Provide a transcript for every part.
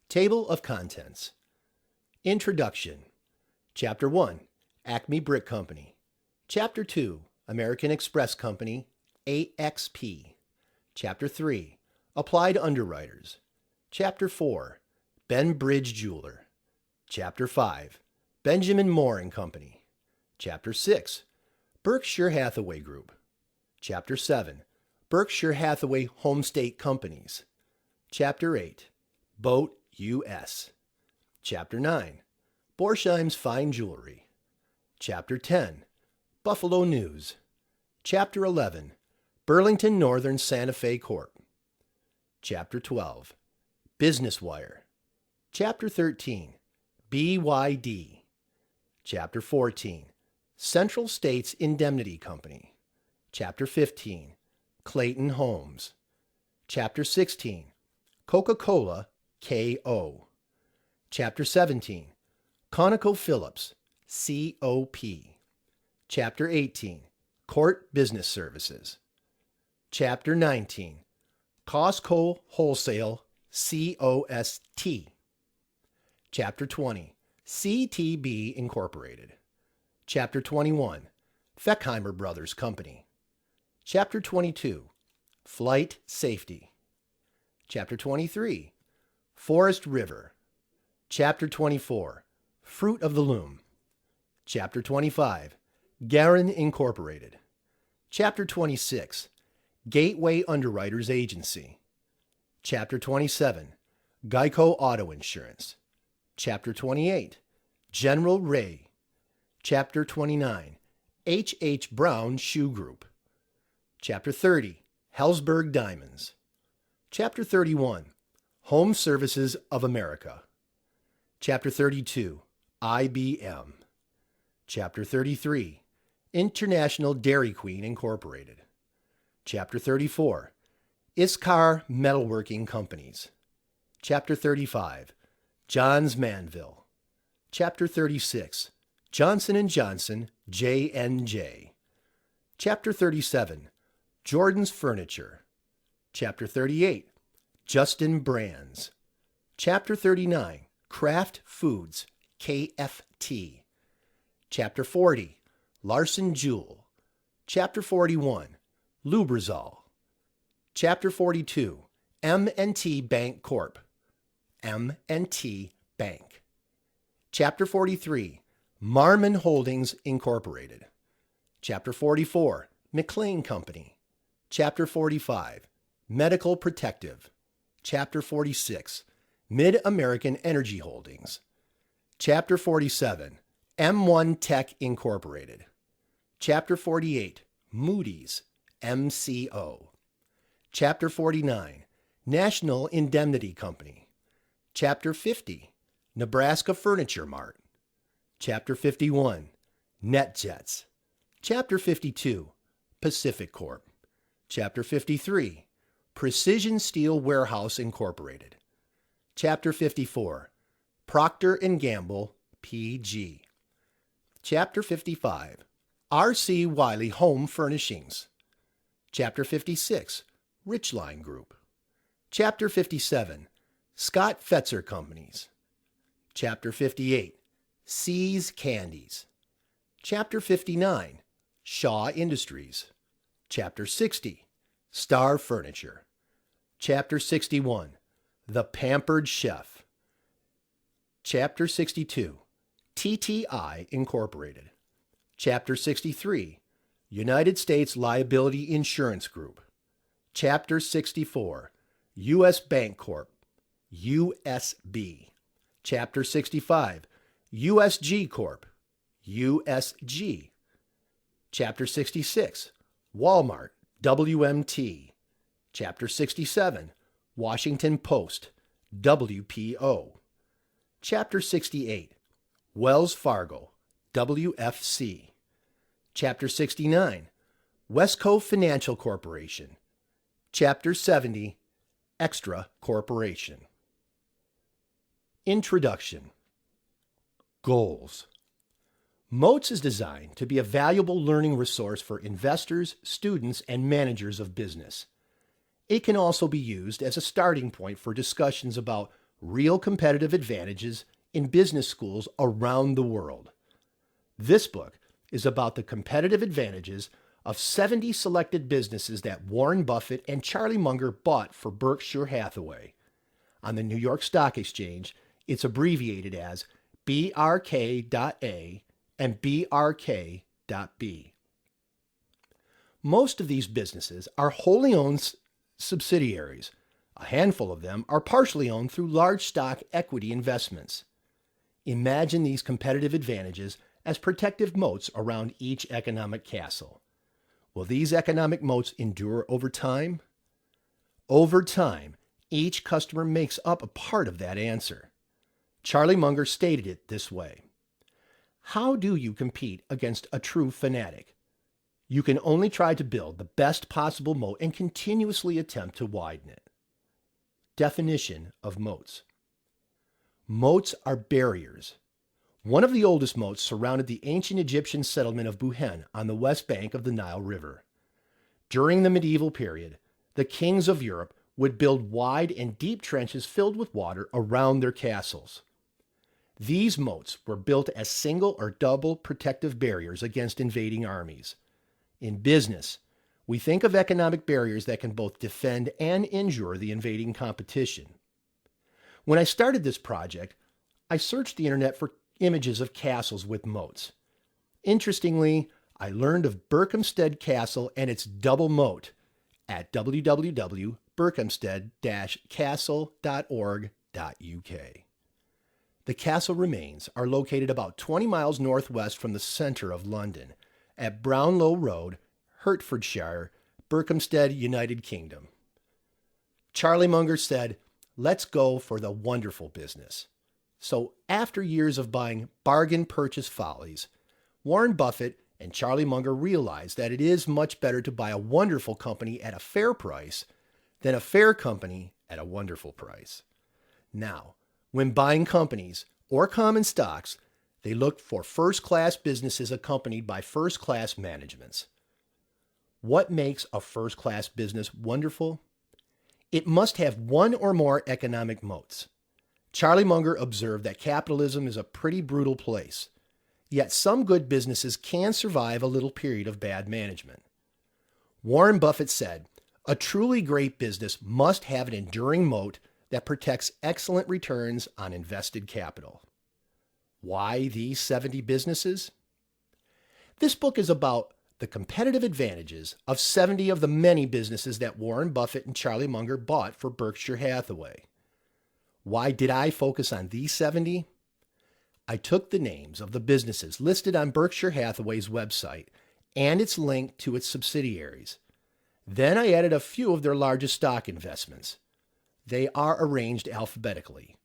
Table of Contents. Introduction. Chapter 1, Acme Brick Company. Chapter 2, American Express Company, AXP. Chapter 3, Applied Underwriters. Chapter 4, Ben Bridge Jeweler. Chapter 5, Benjamin Moore and Company. Chapter 6, Berkshire Hathaway Group. Chapter 7, Berkshire Hathaway Home State Companies. Chapter 8, Boat U.S. Chapter 9, Borsheim's Fine Jewelry. Chapter 10, Buffalo News. Chapter 11, Burlington Northern Santa Fe Corp. Chapter 12, Business Wire. Chapter 13, BYD. Chapter 14, Central States Indemnity Company. Chapter 15, Clayton Homes. Chapter 16, Coca-Cola, KO. Chapter 17, ConocoPhillips, COP. Chapter 18, Court Business Services. Chapter 19, Costco Wholesale, COST. Chapter 20, CTB Incorporated. Chapter 21, Feckheimer Brothers Company. Chapter 22, Flight Safety. Chapter 23, Forest River. Chapter 24, Fruit of the Loom. Chapter 25, Garin Incorporated. Chapter 26, Gateway Underwriters Agency. Chapter 27, Geico Auto Insurance. Chapter 28, General Ray. Chapter 29, H.H. Brown Shoe Group. Chapter 30, Hellsberg Diamonds. Chapter 31, Home Services of America. Chapter 32, IBM. Chapter 33, International Dairy Queen Incorporated. Chapter 34, Iskar Metalworking Companies. Chapter 35, Johns Manville. Chapter 36, Johnson & Johnson, J&J. Chapter 37, Jordan's Furniture. Chapter 38, Justin Brands. Chapter 39, Kraft Foods, KFT. Chapter 40, Larson Jewell. Chapter 41, Lubrizol. Chapter 42, M&T Bank Corp. M&T Bank. Chapter 43, Marmon Holdings Incorporated. Chapter 44, McLean Company. Chapter 45, Medical Protective. Chapter 46, Mid-American Energy Holdings. Chapter 47, M1 Tech Incorporated. Chapter 48, Moody's, MCO. Chapter 49, National Indemnity Company. Chapter 50, Nebraska Furniture Mart. Chapter 51, NetJets. Chapter 52, Pacific Corp. Chapter 53, Precision Steel Warehouse Incorporated. Chapter 54, Procter & Gamble, PG. Chapter 55, R.C. Wiley Home Furnishings. Chapter 56, Richline Group. Chapter 57, Scott Fetzer Companies. Chapter 58, See's Candies. Chapter 59, Shaw Industries. Chapter 60, Star Furniture. Chapter 61, The Pampered Chef. Chapter 62, TTI Incorporated. Chapter 63, United States Liability Insurance Group. Chapter 64, U.S. Bank Corp. USB. Chapter 65, USG Corp. USG. Chapter 66, Walmart, WMT. Chapter 67, Washington Post, WPO. Chapter 68, Wells Fargo, WFC. Chapter 69, Wesco Financial Corporation. Chapter 70, Extra Corporation. Introduction. Goals. Moats is designed to be a valuable learning resource for investors, students, and managers of business. It can also be used as a starting point for discussions about Real Competitive Advantages in Business Schools Around the World. This book is about the competitive advantages of 70 selected businesses that Warren Buffett and Charlie Munger bought for Berkshire Hathaway. On the New York Stock Exchange, it's abbreviated as BRK.A and BRK.B. Most of these businesses are wholly owned subsidiaries. A handful of them are partially owned through large stock equity investments. Imagine these competitive advantages as protective moats around each economic castle. Will these economic moats endure over time? Over time, each customer makes up a part of that answer. Charlie Munger stated it this way: how do you compete against a true fanatic? You can only try to build the best possible moat and continuously attempt to widen it. Definition of moats. Moats are barriers. One of the oldest moats surrounded the ancient Egyptian settlement of Buhen on the west bank of the Nile River. During the medieval period, the kings of Europe would build wide and deep trenches filled with water around their castles. These moats were built as single or double protective barriers against invading armies. In business, we think of economic barriers that can both defend and injure the invading competition. When I started this project, I searched the internet for images of castles with moats. Interestingly, I learned of Berkhamsted Castle and its double moat at www.berkhamsted-castle.org.uk. The castle remains are located about 20 miles northwest from the center of London, at Brownlow Road, Hertfordshire, Berkhamsted, United Kingdom. Charlie Munger said, "Let's go for the wonderful business." So after years of buying bargain purchase follies, Warren Buffett and Charlie Munger realized that it is much better to buy a wonderful company at a fair price than a fair company at a wonderful price. Now, when buying companies or common stocks, they look for first-class businesses accompanied by first-class managements. What makes a first-class business wonderful? It must have one or more economic moats. Charlie Munger observed that capitalism is a pretty brutal place, yet some good businesses can survive a little period of bad management. Warren Buffett said, "A truly great business must have an enduring moat that protects excellent returns on invested capital." Why these 70 businesses? This book is about the competitive advantages of 70 of the many businesses that Warren Buffett and Charlie Munger bought for Berkshire Hathaway. Why did I focus on these 70? I took the names of the businesses listed on Berkshire Hathaway's website and its link to its subsidiaries. Then I added a few of their largest stock investments. They are arranged alphabetically.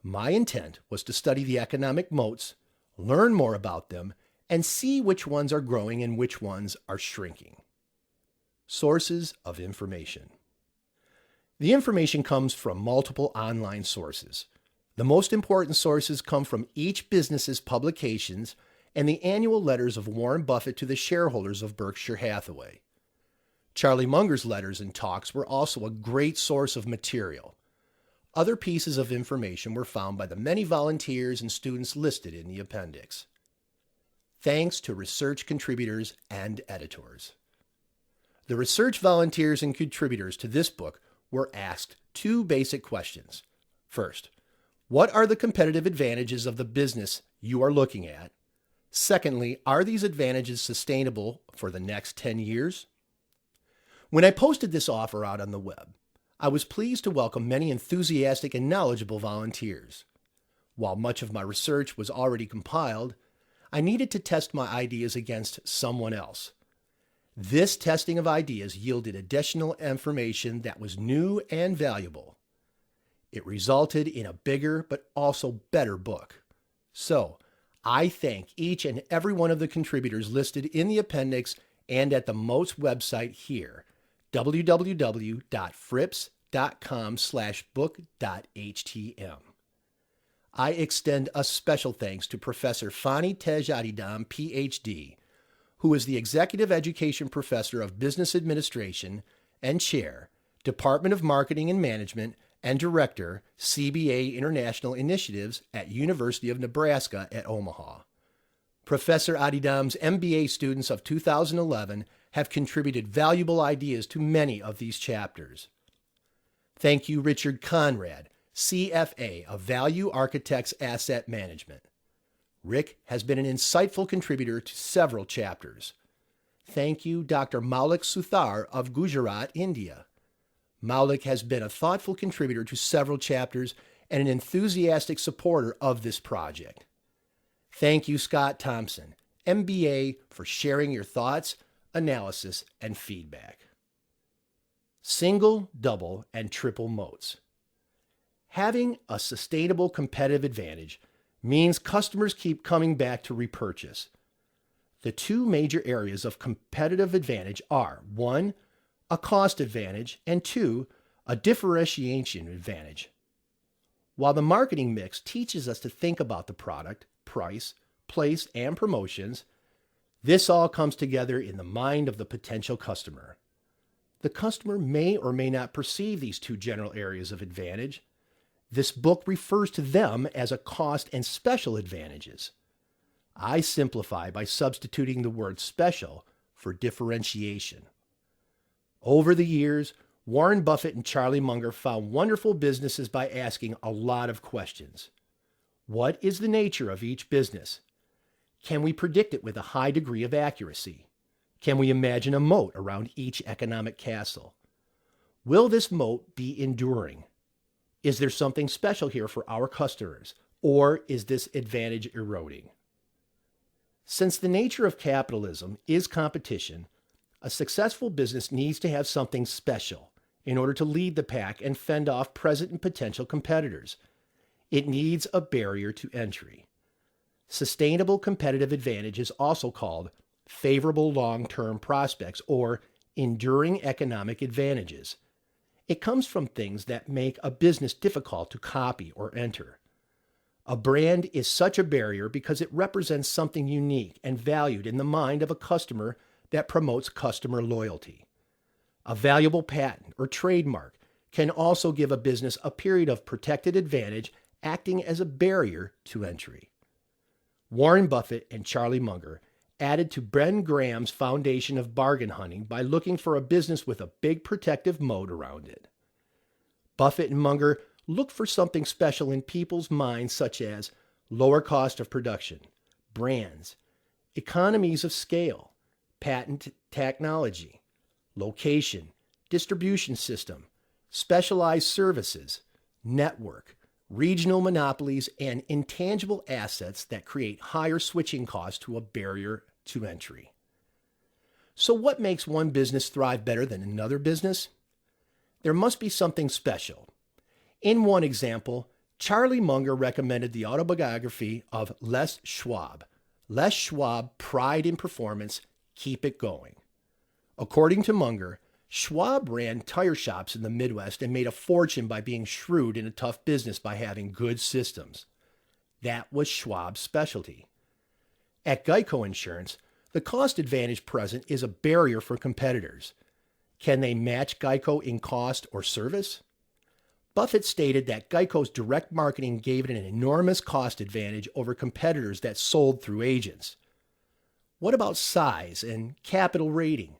My intent was to study the economic moats, learn more about them, and see which ones are growing and which ones are shrinking. Sources of information. The information comes from multiple online sources. The most important sources come from each business's publications and the annual letters of Warren Buffett to the shareholders of Berkshire Hathaway. Charlie Munger's letters and talks were also a great source of material. Other pieces of information were found by the many volunteers and students listed in the appendix. Thanks to research contributors and editors. The research volunteers and contributors to this book were asked two basic questions. First, what are the competitive advantages of the business you are looking at? Secondly, are these advantages sustainable for the next 10 years? When I posted this offer out on the web, I was pleased to welcome many enthusiastic and knowledgeable volunteers. While much of my research was already compiled, I needed to test my ideas against someone else. This testing of ideas yielded additional information that was new and valuable. It resulted in a bigger but also better book. So, I thank each and every one of the contributors listed in the appendix and at the Moats website here, www.frips.com/book.htm. I extend a special thanks to Professor Fani Tej-Adidam, Ph.D., who is the Executive Education Professor of Business Administration and Chair, Department of Marketing and Management and Director, CBA International Initiatives at University of Nebraska at Omaha. Professor Adidam's MBA students of 2011 have contributed valuable ideas to many of these chapters. Thank you, Richard Conrad, CFA of Value Architects Asset Management. Rick has been an insightful contributor to several chapters. Thank you, Dr. Maulik Suthar of Gujarat, India. Maulik has been a thoughtful contributor to several chapters and an enthusiastic supporter of this project. Thank you, Scott Thompson, MBA, for sharing your thoughts, analysis, and feedback. Single, double, and triple moats. Having a sustainable competitive advantage means customers keep coming back to repurchase. The two major areas of competitive advantage are 1, a cost advantage, and 2, a differentiation advantage. While the marketing mix teaches us to think about the product, price, place, and promotions, this all comes together in the mind of the potential customer. The customer may or may not perceive these two general areas of advantage. This book refers to them as a cost and special advantages. I simplify by substituting the word special for differentiation. Over the years, Warren Buffett and Charlie Munger found wonderful businesses by asking a lot of questions. What is the nature of each business? Can we predict it with a high degree of accuracy? Can we imagine a moat around each economic castle? Will this moat be enduring? Is there something special here for our customers, or is this advantage eroding? Since the nature of capitalism is competition, a successful business needs to have something special in order to lead the pack and fend off present and potential competitors. It needs a barrier to entry. Sustainable competitive advantage is also called favorable long-term prospects or enduring economic advantages. It comes from things that make a business difficult to copy or enter. A brand is such a barrier because it represents something unique and valued in the mind of a customer that promotes customer loyalty. A valuable patent or trademark can also give a business a period of protected advantage, acting as a barrier to entry. Warren Buffett and Charlie Munger added to Ben Graham's foundation of bargain hunting by looking for a business with a big protective moat around it. Buffett and Munger looked for something special in people's minds, such as lower cost of production, brands, economies of scale, patent technology, location, distribution system, specialized services, network, regional monopolies, and intangible assets that create higher switching costs to a barrier to entry. So what makes one business thrive better than another business? There must be something special. In one example, Charlie Munger recommended the autobiography of Les Schwab. Les Schwab, Pride in Performance, Keep It Going. According to Munger, Schwab ran tire shops in the Midwest and made a fortune by being shrewd in a tough business by having good systems. That was Schwab's specialty. At Geico Insurance, the cost advantage present is a barrier for competitors. Can they match Geico in cost or service? Buffett stated that Geico's direct marketing gave it an enormous cost advantage over competitors that sold through agents. What about size and capital rating?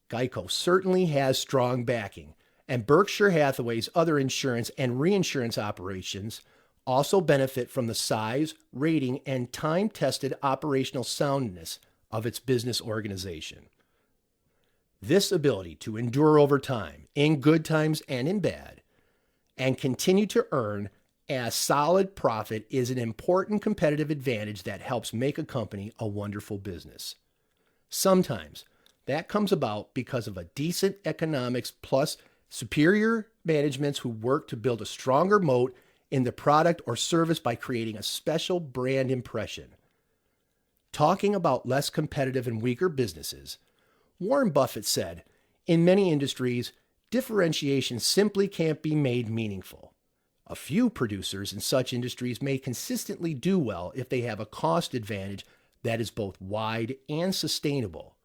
Geico certainly has strong backing, and Berkshire Hathaway's other insurance and reinsurance operations also benefit from the size, rating, and time-tested operational soundness of its business organization. This ability to endure over time, in good times and in bad, and continue to earn a solid profit is an important competitive advantage that helps make a company a wonderful business. Sometimes that comes about because of a decent economics plus superior managements who work to build a stronger moat in the product or service by creating a special brand impression. Talking about less competitive and weaker businesses, Warren Buffett said, in many industries, differentiation simply can't be made meaningful. A few producers in such industries may consistently do well if they have a cost advantage that is both wide and sustainable.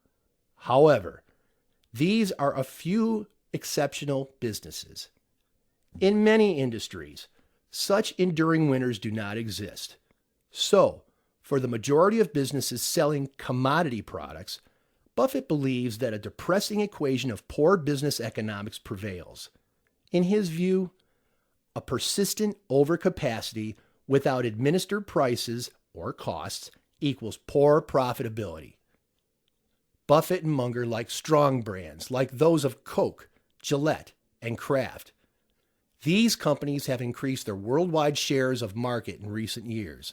However, these are a few exceptional businesses. In many industries, such enduring winners do not exist. So, for the majority of businesses selling commodity products, Buffett believes that a depressing equation of poor business economics prevails. In his view, a persistent overcapacity without administered prices or costs equals poor profitability. Buffett and Munger like strong brands like those of Coke, Gillette, and Kraft. These companies have increased their worldwide shares of market in recent years.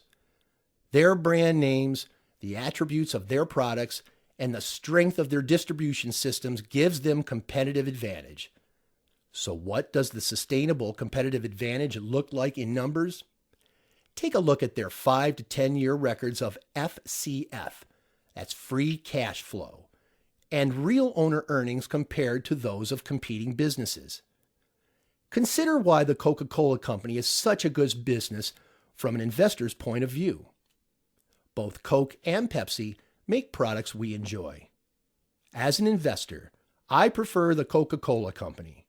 Their brand names, the attributes of their products, and the strength of their distribution systems gives them competitive advantage. So what does the sustainable competitive advantage look like in numbers? Take a look at their 5 to 10 year records of FCF, that's free cash flow, and real owner earnings compared to those of competing businesses. Consider why the Coca-Cola Company is such a good business from an investor's point of view. Both Coke and Pepsi make products we enjoy. As an investor, I prefer the Coca-Cola Company.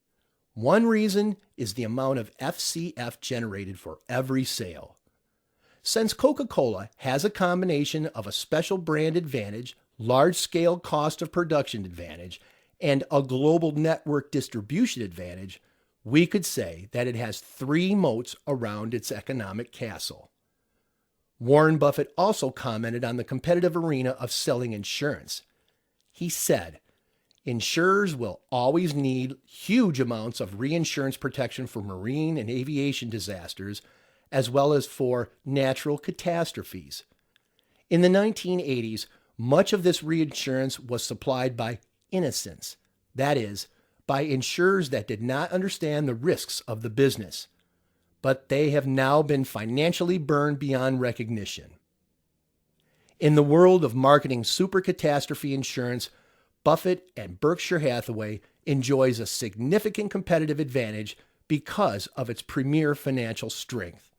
One reason is the amount of FCF generated for every sale. Since Coca-Cola has a combination of a special brand advantage, large-scale cost of production advantage, and a global network distribution advantage, we could say that it has 3 moats around its economic castle. Warren Buffett also commented on the competitive arena of selling insurance. He said, "Insurers will always need huge amounts of reinsurance protection for marine and aviation disasters, as well as for natural catastrophes. In the 1980s, much of this reinsurance was supplied by innocents, that is, by insurers that did not understand the risks of the business. But they have now been financially burned beyond recognition." In the world of marketing super catastrophe insurance, Buffett and Berkshire Hathaway enjoys a significant competitive advantage because of its premier financial strength.